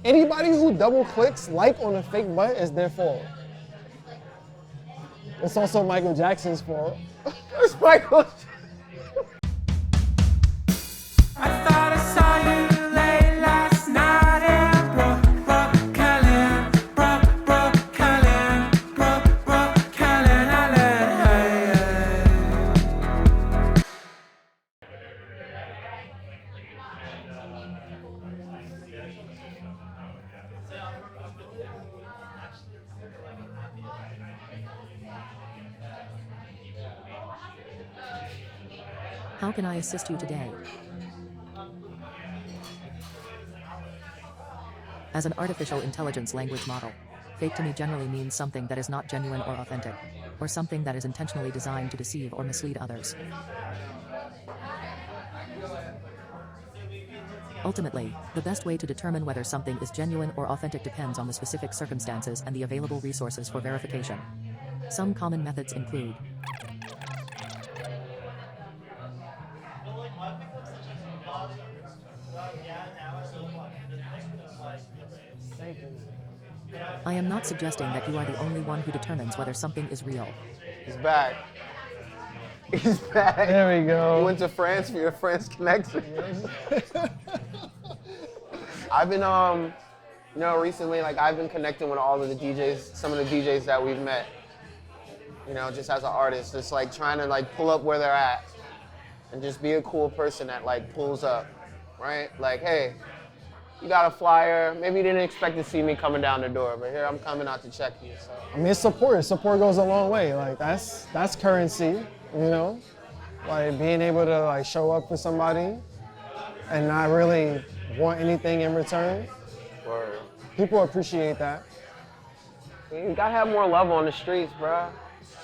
Anybody who double clicks like on a fake butt is their fault. It's also Michael Jackson's fault. It's Michael. I thought I saw you late last night in Brooklyn, Brooklyn, How can I assist you today? As an artificial intelligence language model, fake to me generally means something that is not genuine or authentic, or something that is intentionally designed to deceive or mislead others. Ultimately, the best way to determine whether something is genuine or authentic depends on the specific circumstances and the available resources for verification. Some common methods include I am not suggesting that you are the only one who determines whether something is real. He's back. He's back. There we go. You went to France for your France connection. I've been, recently, I've been connecting with all of the DJs, some of the DJs that we've met. Just as an artist, just trying to pull up where they're at, and just be a cool person that pulls up, right? Hey, you got a flyer. Maybe you didn't expect to see me coming down the door, but here I'm coming out to check you. So. I mean, it's support. Support goes a long way. That's currency, being able to show up for somebody and not really want anything in return. Word. People appreciate that. You gotta have more love on the streets, bro.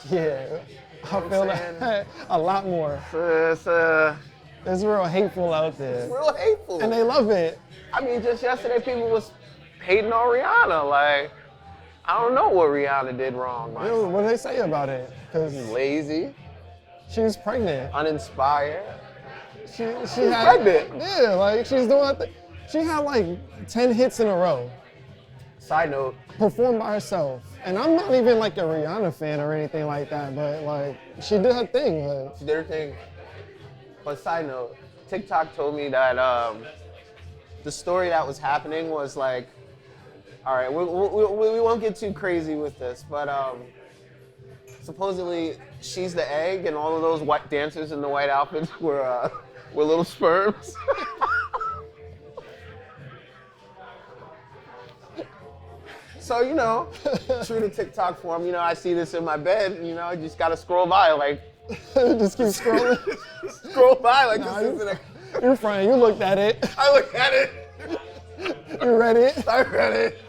Yeah, I feel that a lot more. It's real hateful out there. It's real hateful. And they love it. I mean, just yesterday people was hating on Rihanna. I don't know what Rihanna did wrong. What do they say about it? She's lazy. She was pregnant. Uninspired. She's pregnant. Yeah, she's doing that thing. She had 10 hits in a row. Side note. Performed by herself. And I'm not even a Rihanna fan or anything like that, but she did her thing. She did her thing. But side note, TikTok told me that the story that was happening was all right, we won't get too crazy with this, but supposedly she's the egg and all of those white dancers in the white outfits were little sperms. So, true to TikTok form, I see this in my bed, I just gotta scroll by, just keep scrolling. Scroll by this isn't a... You're fine, you looked at it. I looked at it. You read it? I read it.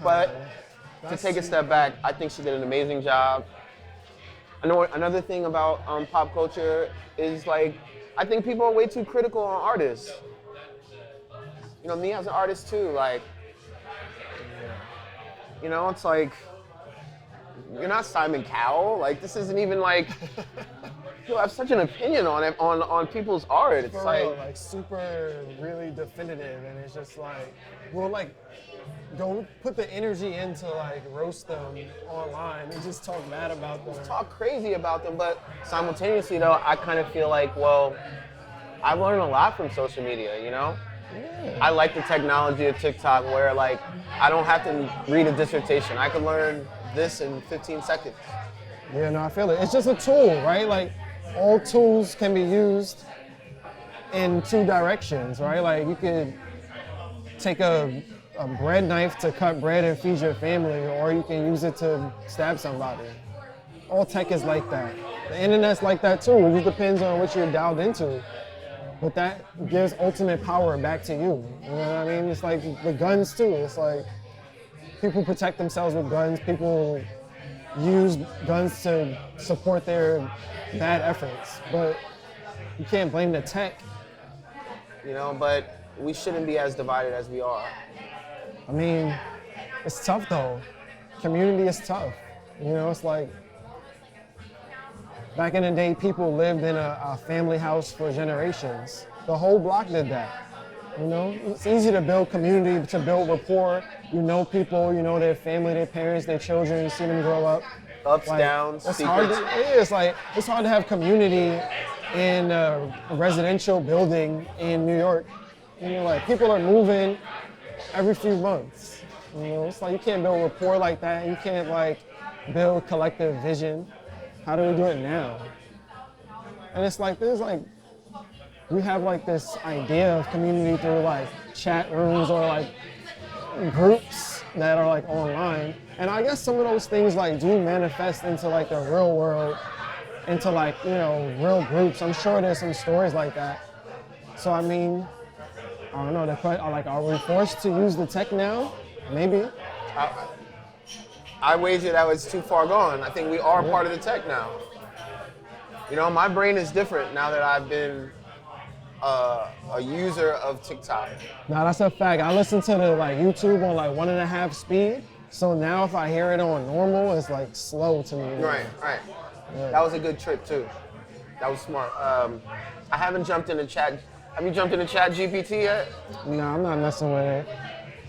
But to take a step back, I think she did an amazing job. I know another thing about pop culture is I think people are way too critical on artists. Me as an artist too, it's you're not Simon Cowell. This isn't even you have such an opinion on it, on people's art. It's For real, super really definitive, and it's just we'll go put the energy into roast them online and just talk bad about them. Talk crazy about them, but simultaneously though, I kind of feel well, I've learned a lot from social media, Yeah. I like the technology of TikTok where I don't have to read a dissertation. I can learn this in 15 seconds. Yeah, no, I feel it. It's just a tool, right? All tools can be used in two directions, right? You could take a bread knife to cut bread and feed your family, or you can use it to stab somebody. All tech is like that. The internet's like that too. It just depends on what you're dialed into. But that gives ultimate power back to you. You know what I mean? It's with guns too. It's people protect themselves with guns. People use guns to support their bad efforts. But you can't blame the tech. But we shouldn't be as divided as we are. I mean, it's tough though. Community is tough. It's back in the day, people lived in a family house for generations. The whole block did that. You know, it's easy to build community, to build rapport. You know people, you know their family, their parents, their children, you see them grow up. Ups, Like, downs, it's secrets. it's hard to have community in a residential building in New York. You know, like people are moving every few months. You know, it's like you can't build rapport like that. You can't like build collective vision. How do we do it now? And it's like we have like this idea of community through like chat rooms or like groups that are like online. And I guess some of those things like do manifest into like the real world, into like, you know, real groups. I'm sure there's some stories like that. So I mean, I don't know, are we forced to use the tech now? Maybe. I wager that was too far gone. I think we are part of the tech now. You know, my brain is different now that I've been a user of TikTok. Nah, that's a fact. I listen to the like YouTube on like 1.5 speed. So now if I hear it on normal, it's like slow to me. Right. Yeah. That was a good trick too. That was smart. I haven't jumped into chat. Have you jumped into ChatGPT yet? Nah, I'm not messing with it.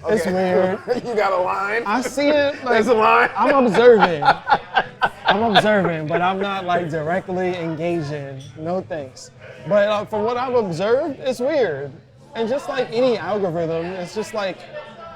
Okay. It's weird. You got a line? I see it. Like, There's a line? I'm observing. But I'm not like directly engaging. No thanks. But from what I've observed, it's weird. And just like any algorithm, it's just like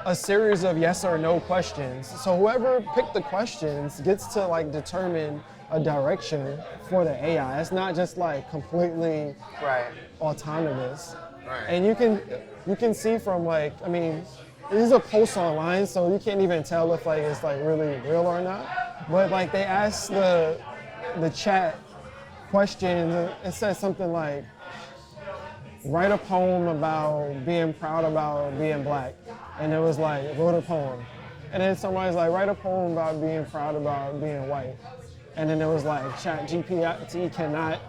a series of yes or no questions. So whoever picked the questions gets to like determine a direction for the AI. It's not just like completely Right. autonomous. Right. And you can see from like, I mean, these are posts online, so you can't even tell if like it's like really real or not. But like they asked the chat questions, it says something like, write a poem about being proud about being black. And it was like, wrote a poem. And then somebody's like, write a poem about being proud about being white. And then it was like, ChatGPT cannot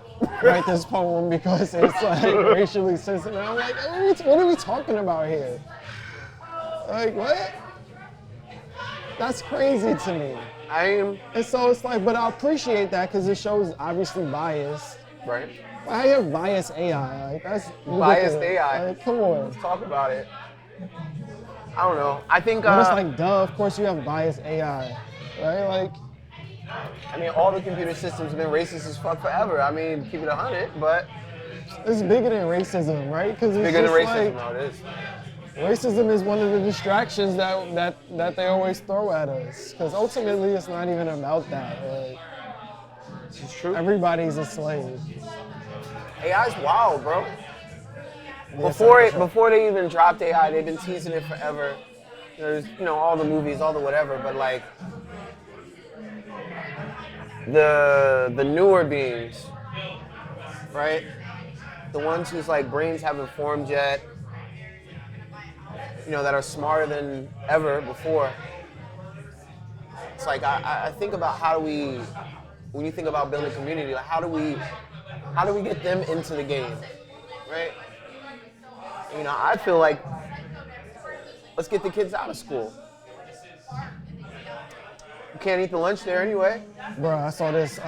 write this poem because it's like racially sensitive. And I'm like, what are we talking about here? Like, what? That's crazy to me. And so it's like, but I appreciate that because it shows obviously bias. Right. I have biased AI. Like, that's Biased ridiculous. AI. Like, come on. Let's talk about it. I don't know. I think. But it's like, duh, of course you have biased AI. Right? Like, I mean, all the computer systems have been racist as fuck forever. I mean, keep it 100, but it's bigger than racism, right? Because it's bigger than just racism. like, No, it is. racism is one of the distractions that they always throw at us. Because ultimately, it's not even about that. Like, It's true. everybody's a slave. AI's wild, bro. Yes, Before they even dropped AI, they've been teasing it forever. There's, all the movies, all the whatever, but like the newer beings, right? The ones whose like brains haven't formed yet, that are smarter than ever before. It's like I think about when you think about building community, like how do we get them into the game, right? I feel like let's get the kids out of school. You can't eat the lunch there anyway. Bro, I saw this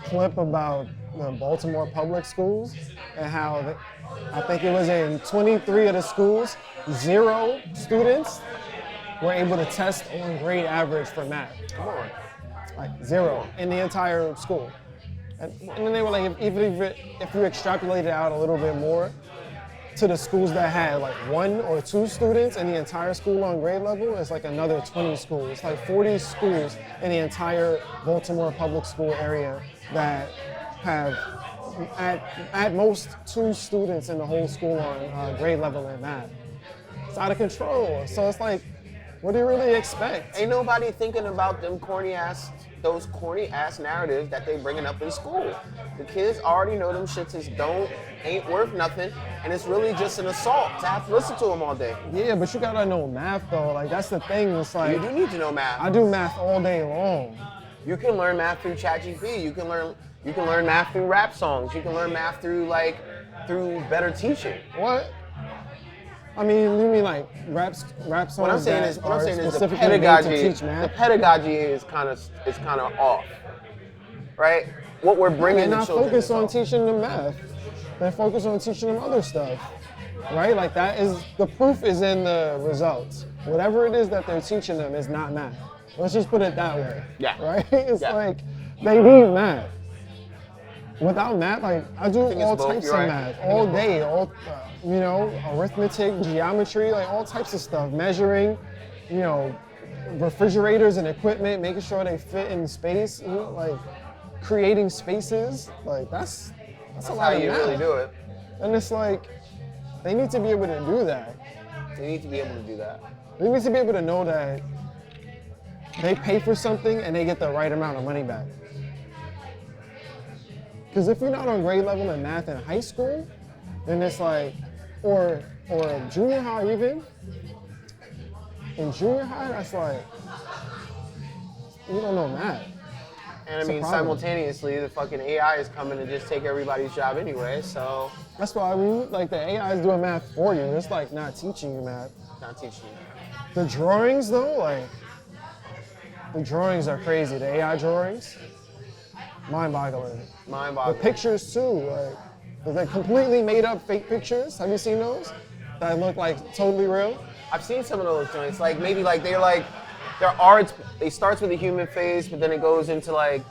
clip about the Baltimore public schools and how I think it was in 23 of the schools, 0 students were able to test on grade average for math. Come on. Like 0 in the entire school. And then they were like, if you extrapolate it out a little bit more to the schools that had like 1 or 2 students in the entire school on grade level, it's like another 20 schools. It's like 40 schools in the entire Baltimore public school area that have at most 2 students in the whole school on grade level in math. It's out of control. So it's like, what do you really expect? Ain't nobody thinking about those corny ass narratives that they bringing up in school. The kids already know them shits ain't worth nothing, and it's really just an assault to have to listen to them all day. Yeah, but you gotta know math though. Like that's the thing. It's like You do need to know math. I do math all day long. You can learn math through ChatGPT. You can learn math through rap songs. You can learn math through better teaching. What? I mean, you mean like rap songs? What I'm saying is the specifically made to pedagogy. teach math? The pedagogy is kind of off, right? what we're bringing They're the not children. focused is on all. teaching them math. They're focused on teaching them other stuff, right? Like that is, the proof is in the results. Whatever it is that they're teaching them is not math. Let's just put it that way. Yeah. Right? It's Yeah. like, they need math. Without math, like I do think it's all both, types you're of right. math, I think all it's day, all, arithmetic, geometry, like all types of stuff, measuring, refrigerators and equipment, making sure they fit in space, like creating spaces, like that's a lot How of you math. really do it. And it's like, they need to be able to do that. They need to be able to do that. They need to be able to know that they pay for something and they get the right amount of money back. Because if you're not on grade level in math in high school, then it's like, or junior high even, in junior high, that's like, you don't know math. And I It's a mean, problem. simultaneously, the fucking AI is coming to just take everybody's job anyway, so That's why like the AI is doing math for you. It's like not teaching you math. not teaching you. The drawings though, like, the drawings are crazy. The AI drawings, mind-boggling. The Mind-boggling. pictures too, like, they're completely made up fake pictures. Have you seen those? That look like totally real? I've seen some of those joints. Like maybe like their art. It starts with a human face, but then it goes into like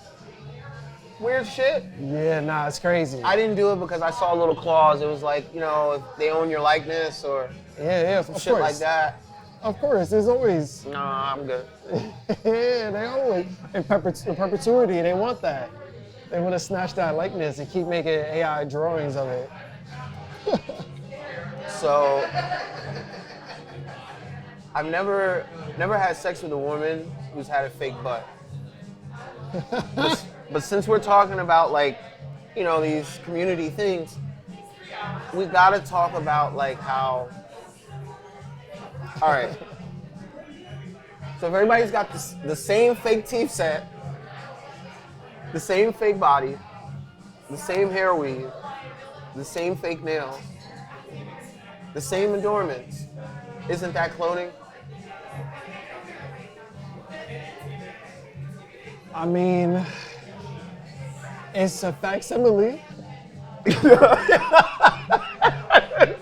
weird shit. Yeah, nah, it's crazy. I didn't do it because I saw a little clause. It was like, if they own your likeness or yeah, of shit course. like that. Of course, there's always, Nah, I'm good. yeah, they always, in perpetuity, they want that. They want to snatch that likeness and keep making AI drawings of it. So I've never had sex with a woman who's had a fake butt. But since we're talking about like, these community things, we gotta talk about like how. All right. So if everybody's got the same fake teeth set, the same fake body, the same hair weave, the same fake nails, the same adornments, isn't that cloning? I mean, it's a facsimile. It's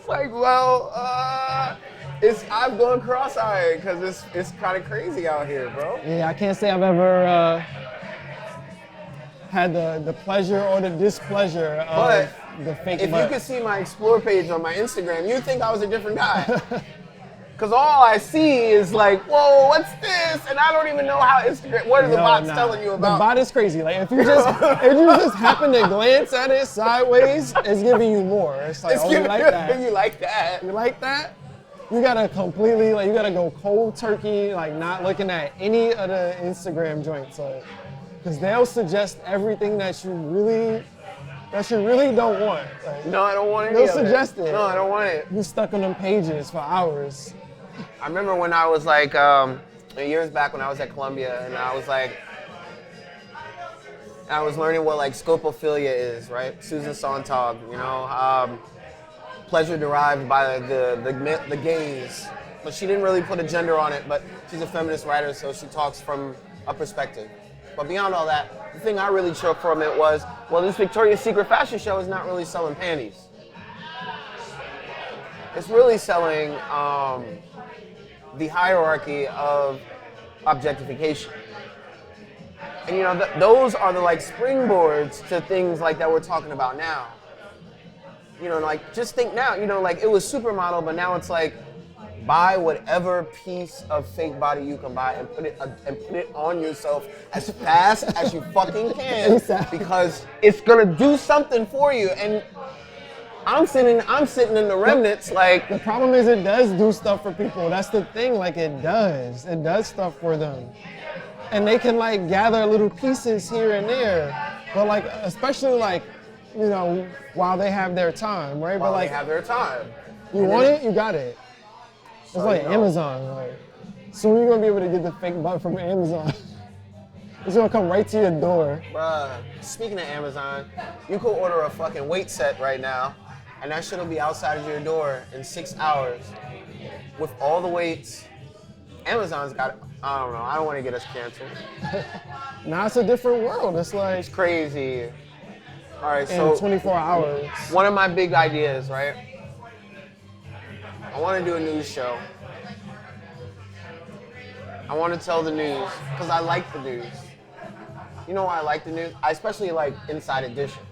like, well, I've gone cross-eyed because it's kind of crazy out here, bro. Yeah, I can't say I've ever had the pleasure or the displeasure of But the fake if butt. you could see my explore page on my Instagram, you'd think I was a different guy. Because all I see is like, whoa, what's this? And I don't even know how Instagram, what are the bots telling you The about? bot is crazy. Like if you just happen to glance at it sideways, it's giving you more. It's like, It's oh, giving you like that? you like that. You like that? You gotta completely, you gotta go cold turkey, like not looking at any of the Instagram joints, because they'll suggest everything that you really don't want. Like, No, I don't want any they'll of it. suggest it. No, I don't want it. You stuck on them pages for hours. I remember when I was like, years back when I was at Columbia, and I was like, I was learning what like Scopophilia is, right? Susan Sontag, pleasure derived by the gaze. But she didn't really put a gender on it, but she's a feminist writer, so she talks from a perspective. But beyond all that, the thing I really took from it was, well, this Victoria's Secret fashion show is not really selling panties. It's really selling the hierarchy of objectification. And those are the like springboards to things like that we're talking about now. Like just think now, like it was supermodel, but now it's like buy whatever piece of fake body you can buy and put it on yourself as fast as you fucking can, Exactly. because it's gonna do something for you. And I'm sitting in the remnants like. The problem is it does do stuff for people. That's the thing, like it does stuff for them. And they can like gather little pieces here and there, but like, especially like, while they have their time, right? While but like, they have their time. you want it, you got it. It's like Amazon, like, soon you're gonna be able to get the fake butt from Amazon. It's gonna come right to your door. Bruh, speaking of Amazon, you could order a fucking weight set right now, and that shit'll be outside of your door in 6 hours with all the weights. Amazon's got I don't know. I don't want to get us canceled. Now it's a different world. It's like It's crazy. All right, in so 24 hours. one of my big ideas, right? I want to do a news show. I want to tell the news because I like the news. You know why I like the news? I especially like Inside Edition.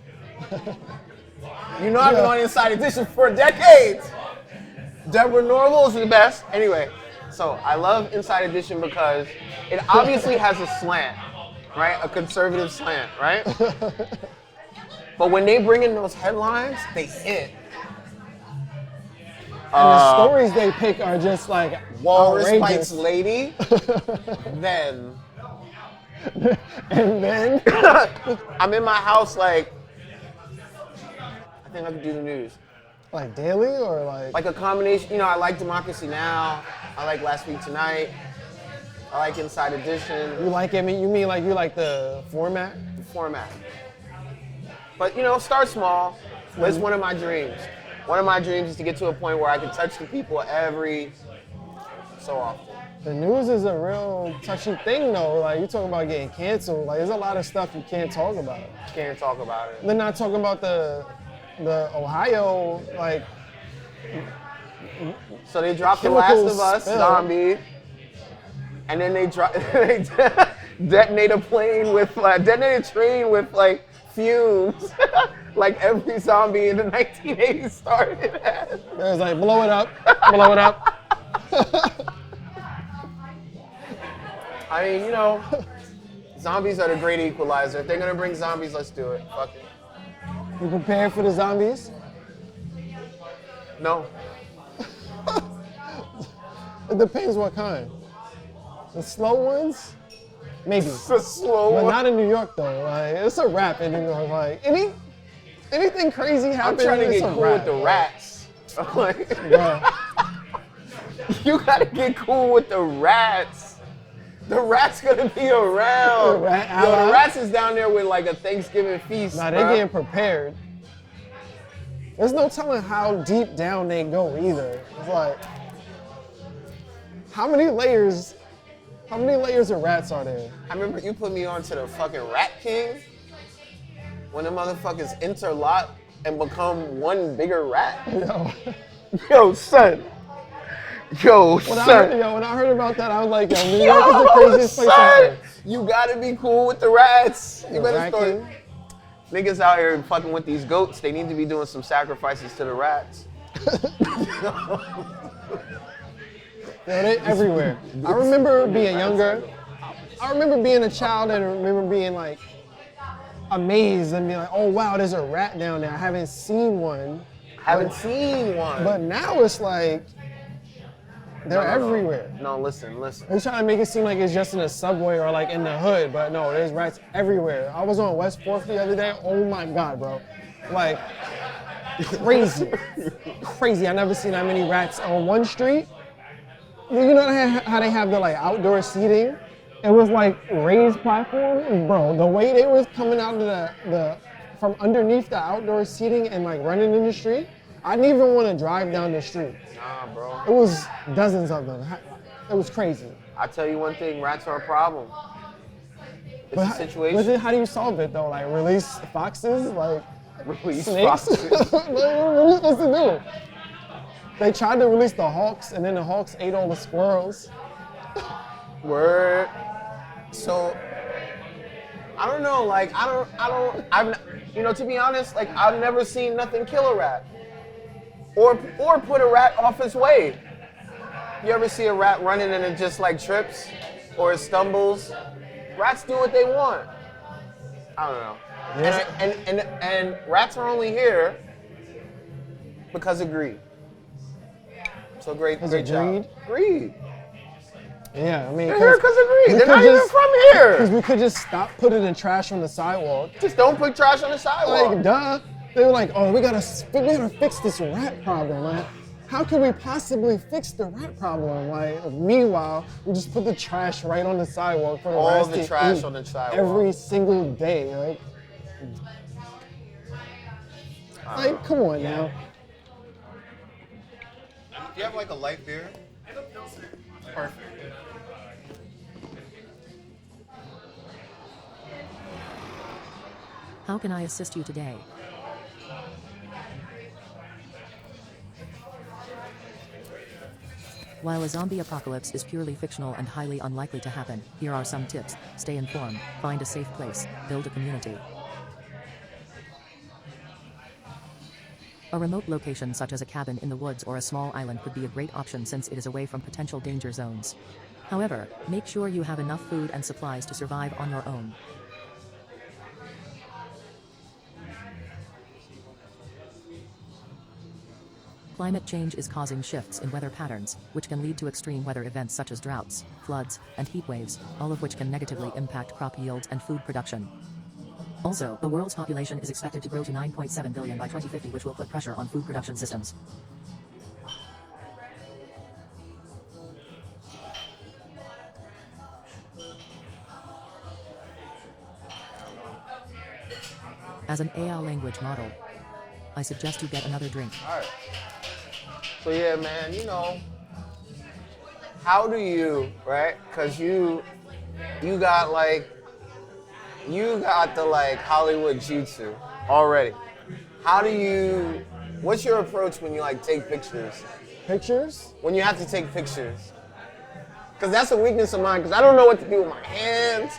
You know I've been on Inside Edition for decades. Deborah Norville is the best. Anyway, so I love Inside Edition because it obviously has a slant, right? A conservative slant, right? But when they bring in those headlines, they hit. And the stories they pick are just like Walrus outrageous. bites lady. Then. And then I'm in my house like, I think I could do the news. like daily or like Like a combination, you know, I like Democracy Now! I like Last Week Tonight. I like Inside Edition. you like it? You mean like you like the format? Format. But you know, start small. That's one of my dreams. One of my dreams is to get to a point where I can touch the people every so often. The news is a real touchy thing though. Like you talking about getting canceled. Like there's a lot of stuff you can't talk about. Can't talk about it. They're not talking about the Ohio like So they dropped The Last chemical of Us spill. zombie, and then they detonate a plane with detonate a train with like fumes, like every zombie in the 1980s started as. It was like blow it up, blow it up. I mean, you know, zombies are the great equalizer. If they're gonna bring zombies, let's do it. Fuck it. You prepared for the zombies? No. It depends what kind. The slow ones, maybe. It's a slow But one. not in New York though. Like it's a wrap in New York. Like anything crazy I'm happens. trying to it's get a cool wrap. with the rats. Like, Bruh. you gotta get cool with the rats. The rats gonna be around. The rat Yo, the ally? rats is down there with like a Thanksgiving feast. Nah, they're bruh. getting prepared. There's no telling how deep down they go either. It's like, how many layers of rats are there? I remember you put me on to the fucking Rat King when the motherfuckers interlock and become one bigger rat. Yo, Yo, son. Yo, when I son. heard about that, I was like, yo, New York is the craziest place on son. earth. You gotta be cool with the rats. You The better Rat start. King? Niggas out here fucking with these goats. They need to be doing some sacrifices to the rats. Yo, they everywhere. I remember being younger. I remember being a child and I remember being like amazed and being like, oh wow, there's a rat down there. I haven't seen one. Haven't seen one. But now it's like, they're everywhere. No, listen. They're trying to make it seem like it's just in the subway or like in the hood, but no, there's rats everywhere. I was on West 4th the other day. Oh my God, bro. Like, crazy. Crazy. I never seen that many rats on one street. You know how they have the like outdoor seating? It was like raised platforms. Bro, the way they was coming out of the from underneath the outdoor seating and like running in the street, I didn't even want to drive down the street. Nah, bro. It was dozens of them. It was crazy. I tell you one thing, rats are a problem. It's But a situation. how do you solve it though? Like release foxes? Like Release snakes? foxes. Like, what are you supposed to do? They tried to release the hawks and then the hawks ate all the squirrels. Word. So, I don't know, like, to be honest, like, I've never seen nothing kill a rat. Or put a rat off its way. You ever see a rat running and it just like trips or it stumbles? Rats do what they want. I don't know. Yes. And rats are only here because of greed. So great Is it job. greed? Greed. Yeah, I mean, They're here because of greed. we They're could not even just- from because here. we could just stop putting the trash on the sidewalk. Just don't put trash on the sidewalk. Like, duh. They were like, oh, we gotta fix this rat problem. Like, how can we possibly fix the rat problem? Like, meanwhile, we just put the trash right on the sidewalk for the All rats the to trash eat on the sidewalk. every single day. Like, come on now. Do you have like a light beer? Perfect. How can I assist you today? While a zombie apocalypse is purely fictional and highly unlikely to happen, here are some tips. Stay informed, find a safe place, build a community. A remote location such as a cabin in the woods or a small island could be a great option since it is away from potential danger zones. However, make sure you have enough food and supplies to survive on your own. Climate change is causing shifts in weather patterns, which can lead to extreme weather events such as droughts, floods, and heat waves, all of which can negatively impact crop yields and food production. Also, the world's population is expected to grow to 9.7 billion by 2050, which will put pressure on food production systems. As an AI language model, I suggest you get another drink. All right. So yeah, man, you know, how do you, right? Cause you got the like Hollywood jutsu already. What's your approach when you like take pictures? Pictures? When you have to take pictures? Cause that's a weakness of mine, cause I don't know what to do with my hands.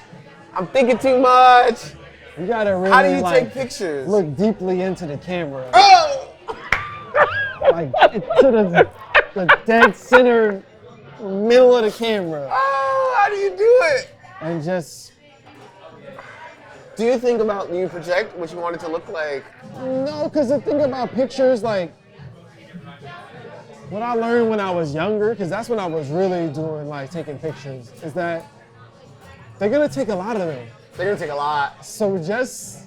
I'm thinking too much. You gotta really How do you take pictures? Look deeply into the camera. Oh! Like to the dead center middle of the camera. Oh, how do you do it? And just, Do you project what you want it to look like? no, because the thing about pictures, like, what I learned when I was younger, because that's when I was really doing, like, taking pictures, is that they're gonna take a lot of them. They're gonna take a lot. So just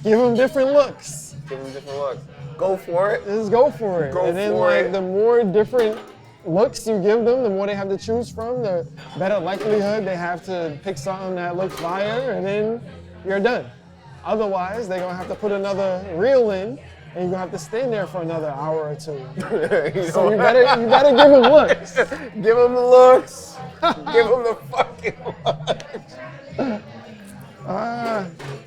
give them different looks. Give them different looks. Go for it. Just go for it. Go and then for like it. the more different looks you give them, the more they have to choose from, the better likelihood they have to pick something that looks fire, and then you're done. Otherwise, they're gonna have to put another reel in, and you're gonna have to stand there for another hour or two. So you better give them looks. Give them the looks. Give them the fucking looks.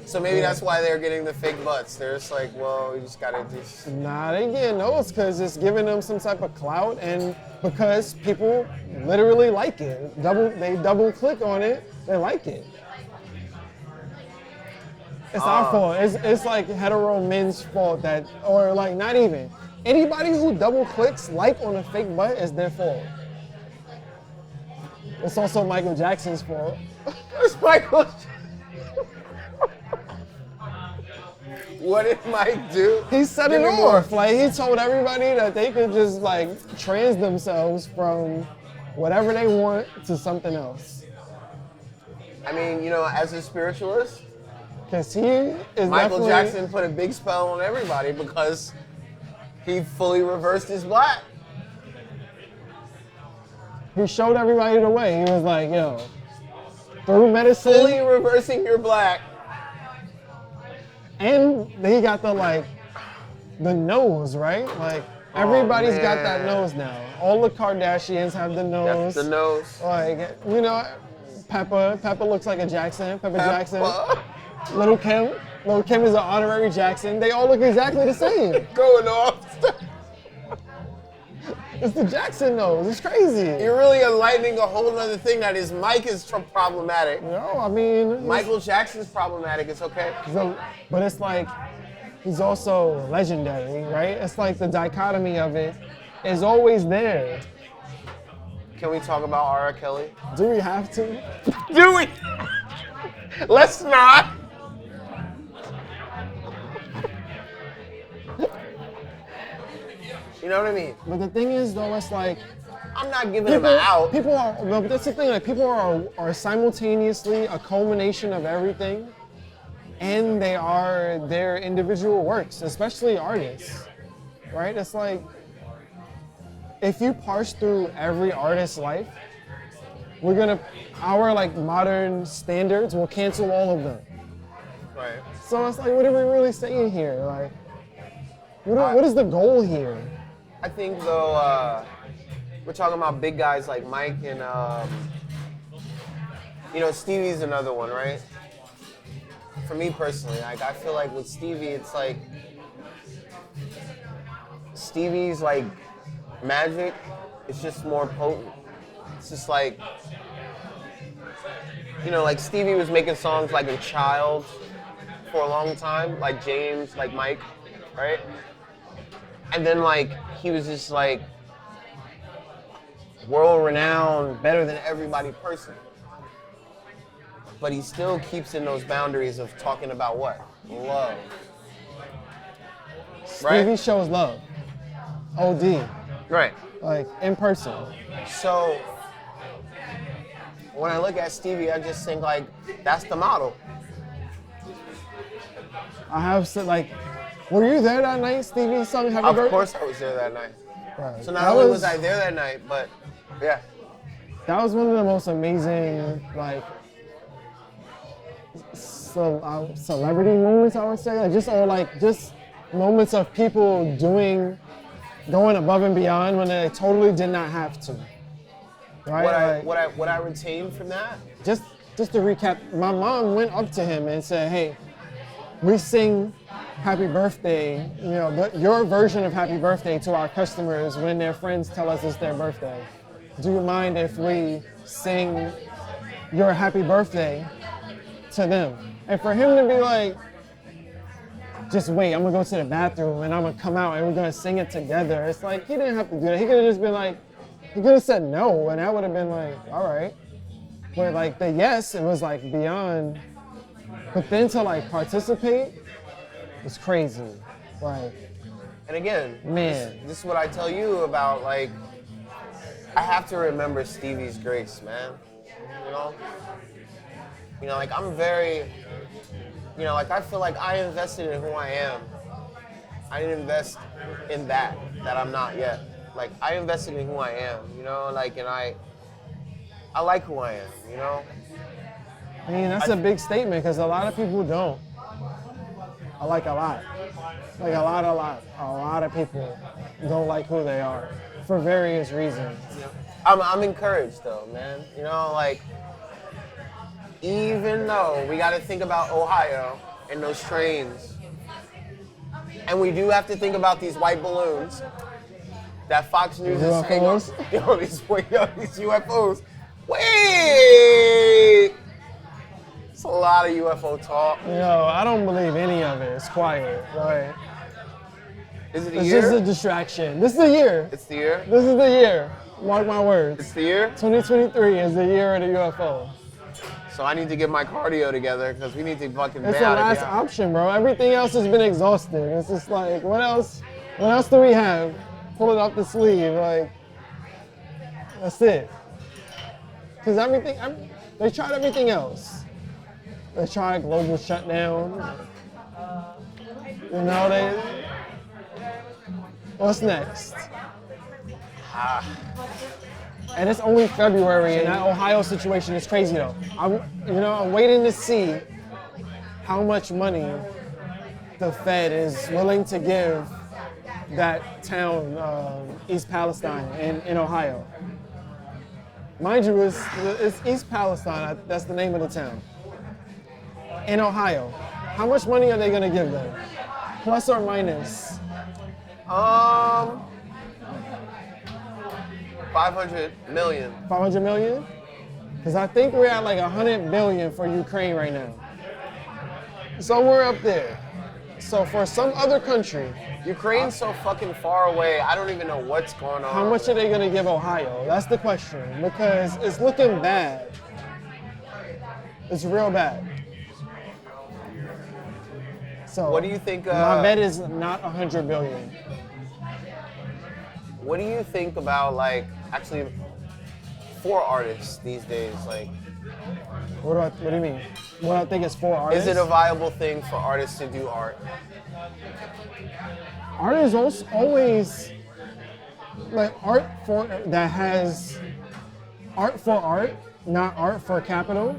So maybe that's why they're getting the fake butts. They're just like, well, you just gotta do. Nah, they getting those because it's giving them some type of clout, and because people literally like it. They double click on it, they like it. It's our fault. It's like hetero men's fault that, or like not even. Anybody who double clicks like on a fake butt is their fault. It's also Michael Jackson's fault. It's Michael. What did Mike do? He set it off. Like he told everybody that they could just like trans themselves from whatever they want to something else. I mean, you know, as a spiritualist, Cause he is Michael Jackson put a big spell on everybody because he fully reversed his black. He showed everybody the way. He was like, yo, through medicine. Fully reversing your black. And he got the nose, right? Like everybody's got that nose now. All the Kardashians have the nose. That's the nose. Like, you know, Peppa looks like a Jackson. Peppa Jackson. Little Kim is an honorary Jackson. They all look exactly the same. Going off. It's the Jackson nose. It's crazy. You're really enlightening a whole other thing that is Mike is problematic. No, I mean, Michael Jackson's problematic. It's okay. but it's like he's also legendary, right? It's like the dichotomy of it is always there. Can we talk about R. Kelly? Do we have to? Do we? Let's not. You know what I mean? But the thing is, though, it's like I'm not giving him an out. People are. But that's the thing. Like people are simultaneously a culmination of everything, and they are their individual works, especially artists, right? It's like if you parse through every artist's life, our like modern standards will cancel all of them. Right. So it's like, what are we really saying here? Like, what is the goal here? I think though, we're talking about big guys like Mike and, you know, Stevie's another one, right? for me personally, like I feel like with Stevie, it's like Stevie's like magic is just more potent. It's just like, you know, like Stevie was making songs like in Child for a long time, like James, like Mike, right? And then like he was just like world-renowned, better than everybody person. But he still keeps in those boundaries of talking about what? Love. Stevie Right? shows love. OD. Right. Like, in person. So when I look at Stevie, I just think like, that's the model. I have said, like, were you there that night Stevie sung Happy Birthday? Of course I was there that night. Right. So not That only was I there that night, but yeah. That was one of the most amazing, like, celebrity moments, I would say. Like, just moments of people going above and beyond when they totally did not have to. Right? What I retained from that? Just to recap, my mom went up to him and said, "Hey, we sing Happy Birthday, you know, your version of Happy Birthday to our customers when their friends tell us it's their birthday. Do you mind if we sing your Happy Birthday to them?" And for him to be like, "Just wait, I'm gonna go to the bathroom and I'm gonna come out and we're gonna sing it together." It's like, he didn't have to do that. He could have just been like, he could have said no, and that would have been like, all right. But like the yes, it was like beyond. But then to like participate, it's crazy. Like, And again, man. this is what I tell you about, like, I have to remember Stevie's grace, man. You know? You know, like I'm very, you know, like I feel like I invested in who I am. I didn't invest in that I'm not yet. Like I invested in who I am, you know, like, and I like who I am, you know? I mean, that's a big statement because a lot of people don't. I like a lot. Like a lot. A lot of people don't like who they are for various reasons. I'm encouraged though, man. You know, like, even though we got to think about Ohio and those trains, and we do have to think about these white balloons that Fox News is saying, UFOs? these UFOs. Wait! It's a lot of UFO talk. Yo, I don't believe any of it. It's quiet, right? Is it the It's year? just a distraction. This is the year. It's the year? This is the year. Mark my words. It's the year? 2023 is the year of the UFO. So I need to get my cardio together because we need to fucking It's be the out of last here. option, bro. Everything else has been exhausted. It's just like, what else? What else do we have? Pull it off the sleeve, like, that's it. Because they tried everything else. They tried global shutdown. You know, what's next? And it's only February, and that Ohio situation is crazy though. I'm waiting to see how much money the Fed is willing to give that town, East Palestine in Ohio. Mind you, it's East Palestine, that's the name of the town. In Ohio. How much money are they gonna give them? Plus or minus? 500 million. 500 million? Because I think we're at like 100 billion for Ukraine right now. Somewhere up there. So for some other country, Ukraine's so fucking far away. I don't even know what's going on. how much are they gonna give Ohio? That's the question. Because it's looking bad. It's real bad. So What do you think? my bet is not 100 billion. What do you think about, like, actually, for artists these days? Like, What do you mean? What I think is for artists? is it a viable thing for artists to do art? Art is always like art that has art for art, not art for capital,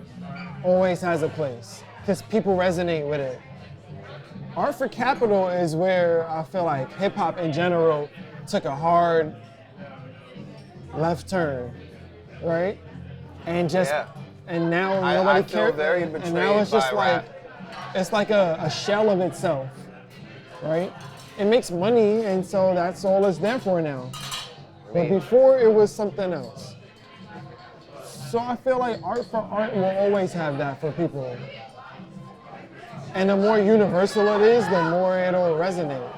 always has a place because people resonate with it. Art for capital is where I feel like hip hop in general took a hard left turn, right? And just Yeah. and now I nobody feel cares. very And betrayed now it's just by like rap. it's like a shell of itself, right? It makes money, and so that's all it's there for now. But before, it was something else. So I feel like art for art will always have that for people. And the more universal it is, the more it'll resonate.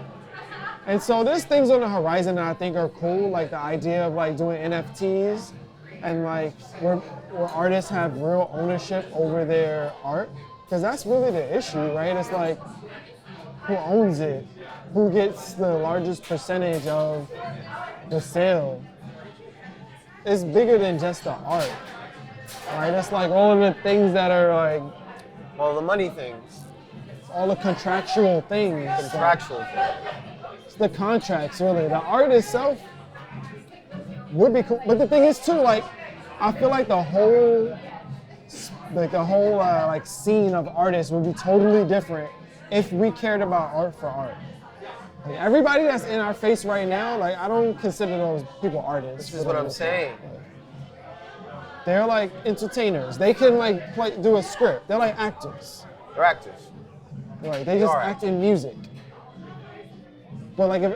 And so there's things on the horizon that I think are cool, like the idea of like doing NFTs and like where artists have real ownership over their art. Because that's really the issue, right? It's like, who owns it? Who gets the largest percentage of the sale? It's bigger than just the art, right? It's like all of the things that are like, Well, the money things. all the contractual things. Contractual. It's the contracts, really. The art itself would be cool. But the thing is, too, like, I feel like the whole like scene of artists would be totally different if we cared about art for art. Like, everybody that's in our face right now, like, I don't consider those people artists. This is what I'm saying. They're like entertainers. They can like do a script. They're like actors. They're actors. Right? They just are act in music. But like if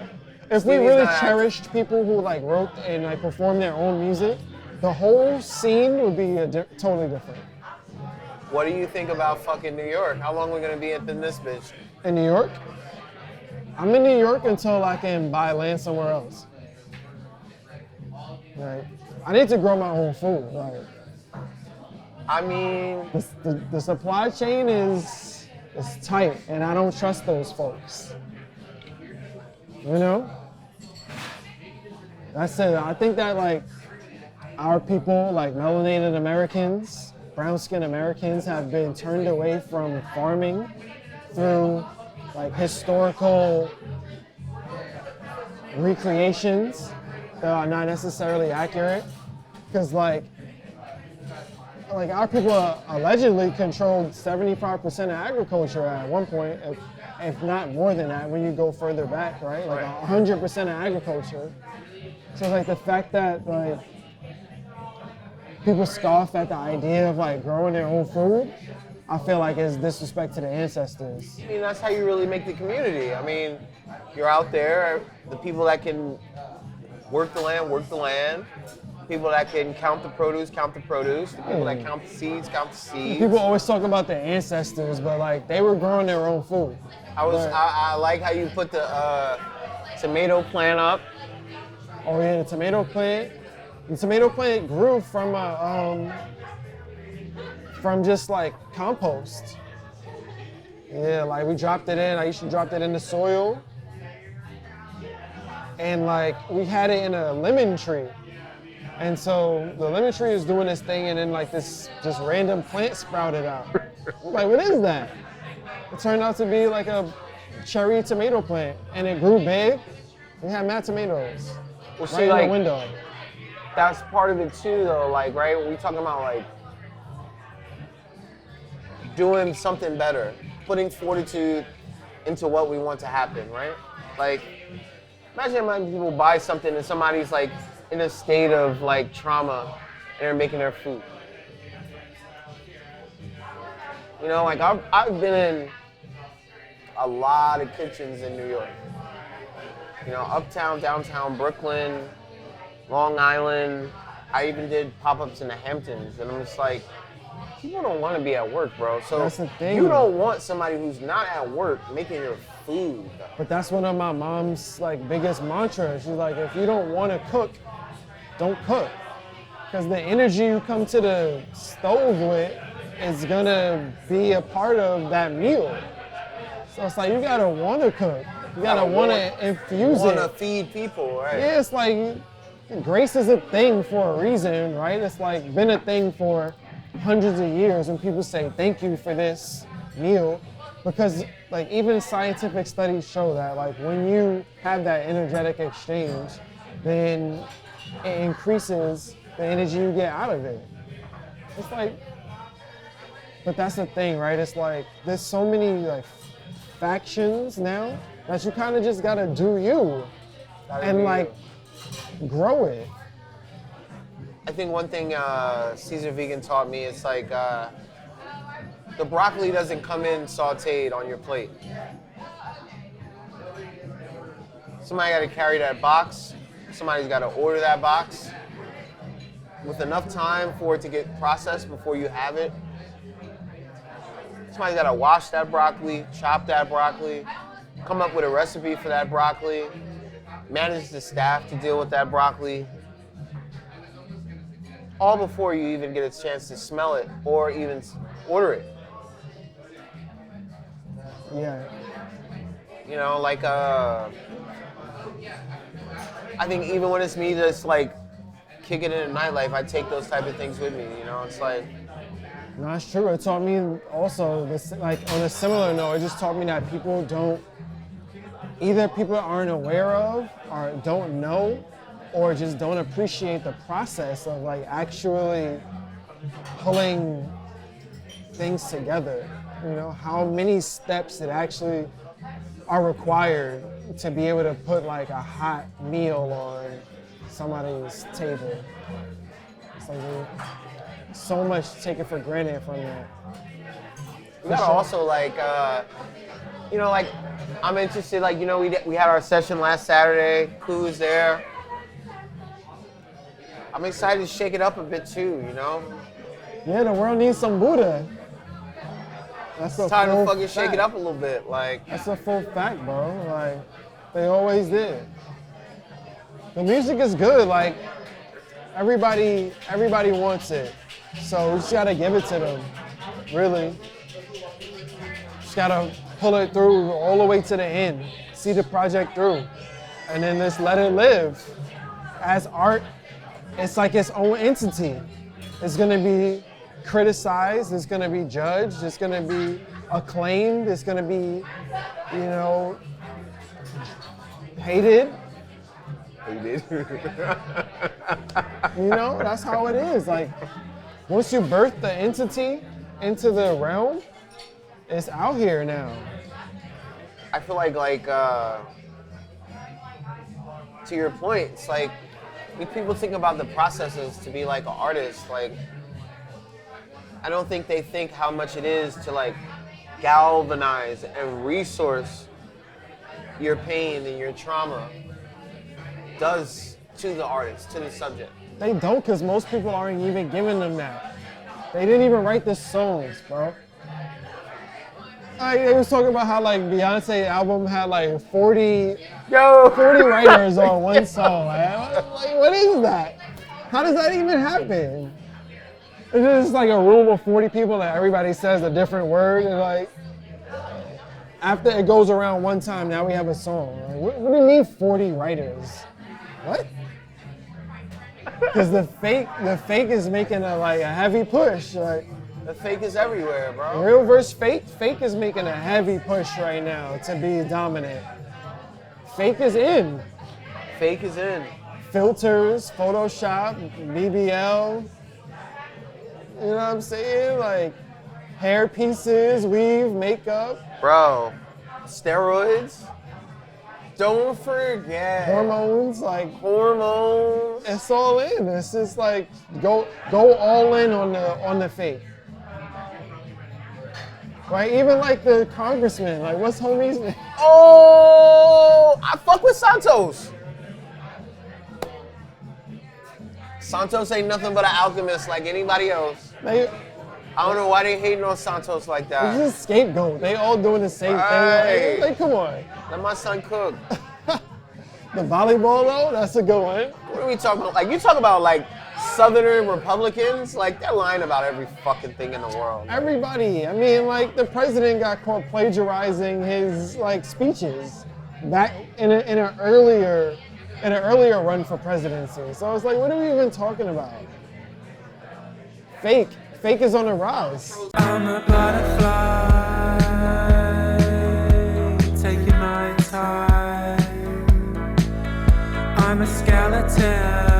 we Stevie's really not cherished people who like wrote and like performed their own music, the whole scene would be totally different. What do you think about fucking New York? How long are we gonna be in this bitch? In New York, I'm in New York until I can buy land somewhere else. Right? I need to grow my own food. Like, I mean, the supply chain is tight, and I don't trust those folks. You know? That's it. I think that like our people, like melanated Americans, brown-skinned Americans, have been turned away from farming through like historical recreations that are not necessarily accurate. Because like our people allegedly controlled 75% of agriculture at one point, if not more than that when you go further back, right? Like 100% of agriculture. So like the fact that like people scoff at the idea of like growing their own food, I feel like is disrespect to the ancestors. I mean, that's how you really make the community. I mean, you're out there, the people that can work the land, work the land. People that can count the produce, count the produce. The people that count the seeds, count the seeds. People always talk about the ancestors, but like they were growing their own food. I like how you put the tomato plant up. Oh yeah, the tomato plant. The tomato plant grew from just like compost. Yeah, like we dropped it in. I used to drop it in the soil, and like we had it in a lemon tree. And so the lemon tree is doing this thing, and then like this just random plant sprouted out. I'm like, what is that? It turned out to be like a cherry tomato plant, and it grew big. We had mad tomatoes right in the window. That's part of it too, though. Like, right? We talking about like doing something better, putting fortitude into what we want to happen, right? Like, imagine how many people buy something and somebody's like in a state of like trauma and they're making their food. You know, like I've been in a lot of kitchens in New York. You know, uptown, downtown, Brooklyn, Long Island. I even did pop-ups in the Hamptons, and I'm just like, people don't want to be at work, bro. So That's the thing. you don't want somebody who's not at work making your food. But that's one of my mom's like biggest mantras. She's like, if you don't want to cook, don't cook. Because the energy you come to the stove with is gonna be a part of that meal. So it's like you gotta want to cook. You gotta want to infuse it. Want to feed people, right? Yeah, it's like grace is a thing for a reason, right? It's like been a thing for hundreds of years when people say thank you for this meal, because like even scientific studies show that like when you have that energetic exchange, then it increases the energy you get out of it. It's like, but that's the thing, right? It's like there's so many like factions now that you kind of just gotta do you and like grow it. I think one thing Caesar Vegan taught me is like the broccoli doesn't come in sauteed on your plate. Somebody got to carry that box. Somebody's got to order that box with enough time for it to get processed before you have it. Somebody's got to wash that broccoli, chop that broccoli, come up with a recipe for that broccoli, manage the staff to deal with that broccoli, all before you even get a chance to smell it or even order it. Yeah. You know, like, I think even when it's me just like kicking it in nightlife, I take those type of things with me, you know? It's like, No, that's true. It taught me also, like on a similar note, it just taught me that either people aren't aware of or don't know or just don't appreciate the process of like actually pulling things together. You know, how many steps it actually are required to be able to put like a hot meal on somebody's table. It's like so much taken for granted from that. you gotta also like, you know, like I'm interested, like, you know, we had our session last Saturday, Clue was there. I'm excited to shake it up a bit too, you know? Yeah, the world needs some Buddha. That's It's time to fucking shake it up a little bit, like. That's a full fact, bro. Like, they always did. The music is good. Like, everybody wants it. So we just gotta give it to them. Really. Just gotta pull it through all the way to the end. See the project through. And then just let it live. As art, it's like its own entity. It's gonna be criticized, it's gonna be judged, it's gonna be acclaimed, it's gonna be, you know, hated. You know, that's how it is. Like, once you birth the entity into the realm, it's out here now. I feel like to your point, it's like, when people think about the processes to be like an artist, like, I don't think they think how much it is to like galvanize and resource your pain and your trauma does to the artist, to the subject. They don't, because most people aren't even giving them that. They didn't even write the songs, bro. Like, they was talking about how like Beyonce album had like 40 writers on one song. Like, what is that? How does that even happen? It's just like a room of 40 people that everybody says a different word, and like after it goes around one time, now we have a song. Like, what do you mean 40 writers? What? Because the fake is making a heavy push. Like, The fake is everywhere, bro. real versus fake. Fake is making a heavy push right now to be dominant. Fake is in. Fake is in. Filters, Photoshop, BBL. You know what I'm saying? Like hair pieces, weave, makeup, Bro, steroids. Don't forget. hormones. Like, Hormones. it's all in. It's just like go all in on the fake. Right? Even like the congressman. Like, what's homie's name? Oh, I fuck with Santos. Santos ain't nothing but an alchemist like anybody else. They, I don't know why they hating on Santos like it's that. just scapegoat. They all doing the same Right. thing. Like, come on. Let my son cook. The volleyball though, that's a good one. What are we talking about? Like, you talk about like Southern Republicans, like they're lying about every fucking thing in the world. Everybody. I mean, like the president got caught plagiarizing his like speeches back in an earlier run for presidency. So I was like, what are we even talking about? Fake is on the rise. I'm a butterfly, taking my time. I'm a skeleton.